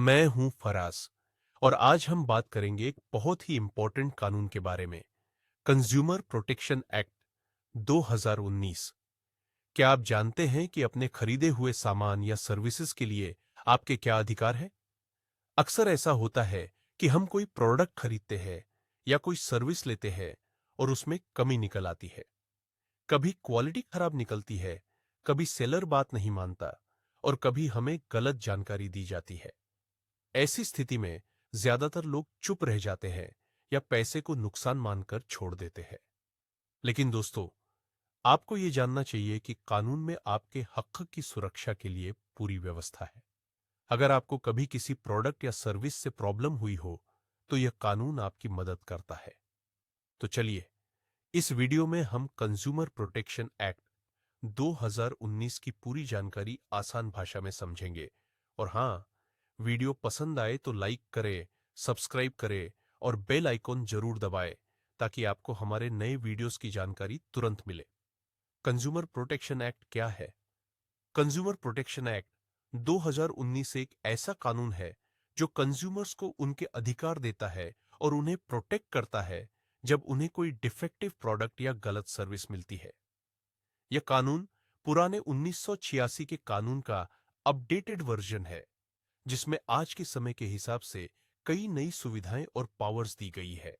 मैं हूं फराज और आज हम बात करेंगे एक बहुत ही इंपॉर्टेंट कानून के बारे में। Consumer protection act 2019। क्या आप जानते हैं कि अपने खरीदे हुए सामान या सर्विसेज के लिए आपके क्या अधिकार हैं? अक्सर ऐसा होता है कि हम कोई प्रोडक्ट खरीदते हैं या कोई सर्विस लेते हैं और उसमें कमी निकल आती है। कभी क्वालिटी खराब निकलती है, कभी सेलर बात नहीं मानता और कभी हमें गलत जानकारी दी जाती है। ऐसी स्थिति में ज्यादातर लोग चुप रह जाते हैं या पैसे को नुकसान मानकर छोड़ देते हैं। लेकिन दोस्तों, आपको यह जानना चाहिए कि कानून में आपके हक की सुरक्षा के लिए पूरी व्यवस्था है। अगर आपको कभी किसी प्रोडक्ट या सर्विस से प्रॉब्लम हुई हो, तो यह कानून आपकी मदद करता है। तो चलिए, इस वीडियो में हम कंज्यूमर प्रोटेक्शन एक्ट 2019 की पूरी जानकारी आसान भाषा में समझेंगे। और हाँ, वीडियो पसंद आए तो लाइक करें, सब्सक्राइब करें और बेल आइकॉन जरूर दबाएं ताकि आपको हमारे नए वीडियोस की जानकारी तुरंत मिले। कंज्यूमर प्रोटेक्शन एक्ट क्या है? कंज्यूमर प्रोटेक्शन एक्ट 2019 एक ऐसा कानून है जो कंज्यूमर्स को उनके अधिकार देता है और उन्हें प्रोटेक्ट करता है जब उन्हें कोई डिफेक्टिव प्रोडक्ट या गलत सर्विस मिलती है। यह कानून पुराने 1986 के कानून का अपडेटेड वर्जन है, जिसमें आज के समय के हिसाब से कई नई सुविधाएं और पावर्स दी गई है।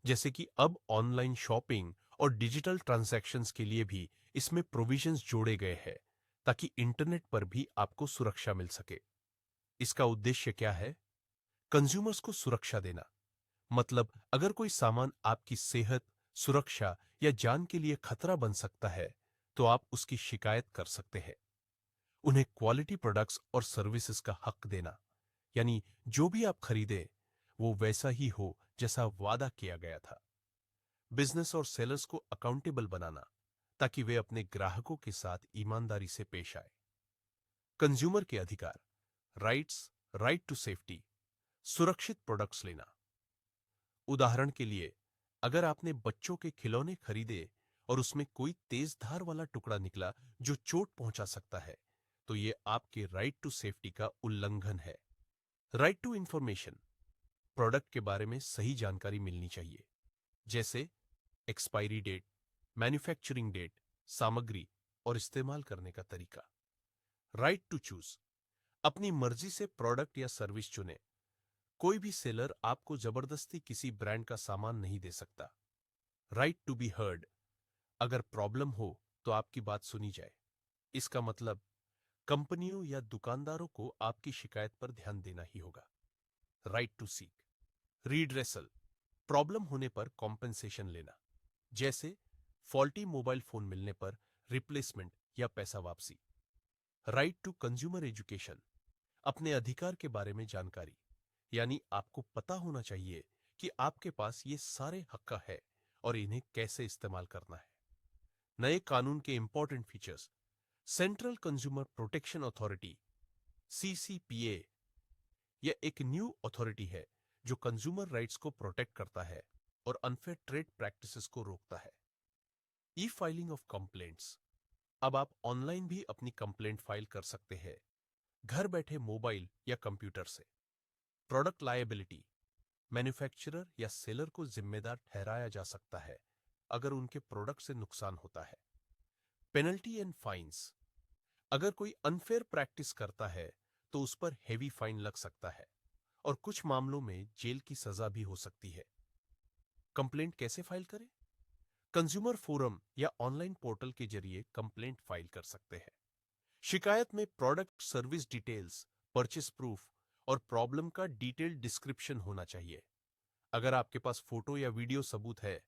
जैसे कि अब ऑनलाइन शॉपिंग और डिजिटल ट्रांजैक्शंस के लिए भी इसमें प्रोविजंस जोड़े गए हैं, ताकि इंटरनेट पर भी आपको सुरक्षा मिल सके। इसका उद्देश्य क्या है? कंज्यूमर्स को सुरक्षा देना। मतलब अगर कोई सामान आपकी सेहत, सुरक्षा या जान के लिए खतरा बन सकता है, तो आप उसकी शिकायत कर सकते हैं। उन्हें क्वालिटी प्रोडक्ट्स और सर्विसेज का हक देना, यानी जो भी आप खरीदें वो वैसा ही हो जैसा वादा किया गया था। बिजनेस और सेलर्स को अकाउंटेबल बनाना, ताकि वे अपने ग्राहकों के साथ ईमानदारी से पेश आए। कंज्यूमर के अधिकार, राइट्स, राइट टू सेफ्टी, सुरक्षित प्रोडक्ट्स लेना। उदाहरण के लिए, अगर आपने बच्चों के खिलौने खरीदे और उसमें कोई तेज धार वाला टुकड़ा निकला जो चोट पहुंचा सकता है, तो यह आपके राइट टू सेफ्टी का उल्लंघन है। राइट टू इंफॉर्मेशन, प्रोडक्ट के बारे में सही जानकारी मिलनी चाहिए, जैसे एक्सपायरी डेट, मैन्युफैक्चरिंग डेट, सामग्री और इस्तेमाल करने का तरीका। राइट टू चूज, अपनी मर्जी से प्रोडक्ट या सर्विस चुने। कोई भी सेलर आपको जबरदस्ती किसी ब्रांड का सामान नहीं दे सकता। राइट टू बी हर्ड, अगर प्रॉब्लम हो तो आपकी बात सुनी जाए। इसका मतलब कंपनियों या दुकानदारों को आपकी शिकायत पर ध्यान देना ही होगा। Right to seek, redressal, problem होने पर कॉम्पेंसेशन लेना, जैसे फॉल्टी मोबाइल फोन मिलने पर रिप्लेसमेंट या पैसा वापसी। राइट टू कंज्यूमर एजुकेशन, अपने अधिकार के बारे में जानकारी, यानी आपको पता होना चाहिए कि आपके पास ये सारे हक है और इन्हें कैसे इस्तेमाल करना है। नए कानून के important features. Central consumer protection authority, CCPA, यह एक न्यू अथॉरिटी है जो कंज्यूमर राइट्स को प्रोटेक्ट करता है और अनफेयर ट्रेड प्रैक्टिसेस को रोकता है। ई फाइलिंग ऑफ कंप्लेंट्स, अब आप ऑनलाइन भी अपनी कंप्लेंट फाइल कर सकते हैं, घर बैठे मोबाइल या कंप्यूटर से। प्रोडक्ट लायबिलिटी, मैन्युफैक्चरर या सेलर को जिम्मेदार ठहराया जा सकता है अगर उनके प्रोडक्ट से नुकसान होता है। पेनल्टी एंड फाइन्स, अगर कोई अनफेयर प्रैक्टिस करता है तो उस पर हेवी फाइन लग सकता है और कुछ मामलों में जेल की सजा भी हो सकती है। कंप्लेंट कैसे फाइल करें? कंज्यूमर फोरम या ऑनलाइन पोर्टल के जरिए कंप्लेंट फाइल कर सकते हैं। शिकायत में product service details, purchase proof और प्रॉब्लम का डिटेल्ड डिस्क्रिप्शन होना चाहिए। अगर आपके पास फोटो या वीडियो सबूत है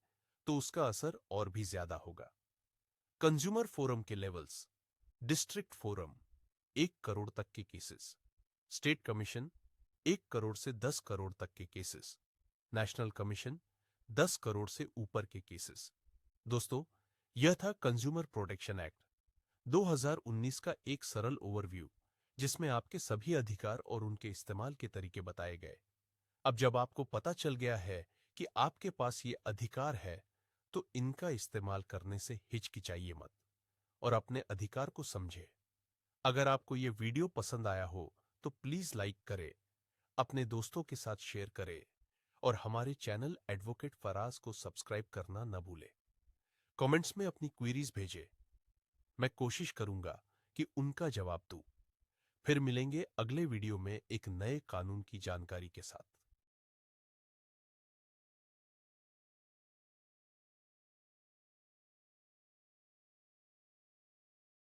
तो उसका असर और भी ज्यादा होगा। कंज्यूमर फोरम के लेवल्स। डिस्ट्रिक्ट फोरम 1 करोड़ तक के केसेस, स्टेट कमीशन 1 करोड़ से 10 करोड़ तक के केसेस, नेशनल कमीशन 10 करोड़ से ऊपर के केसेस। दोस्तों, यह था कंज्यूमर प्रोटेक्शन एक्ट 2019 का एक सरल ओवरव्यू, जिसमें आपके सभी अधिकार और उनके इस्तेमाल के तरीके बताए गए। अब जब आपको पता चल गया है कि आपके पास ये अधिकार है, तो इनका इस्तेमाल करने से हिचकिचाइए मत और अपने अधिकार को समझे। अगर आपको ये वीडियो पसंद आया हो तो प्लीज लाइक करें, अपने दोस्तों के साथ शेयर करें और हमारे चैनल एडवोकेट फराज को सब्सक्राइब करना न भूलें। कमेंट्स में अपनी क्वेरीज भेजें। मैं कोशिश करूंगा कि उनका जवाब दूं। फिर मिलेंगे अगले वीडियो में एक नए कानून की जानकारी के साथ।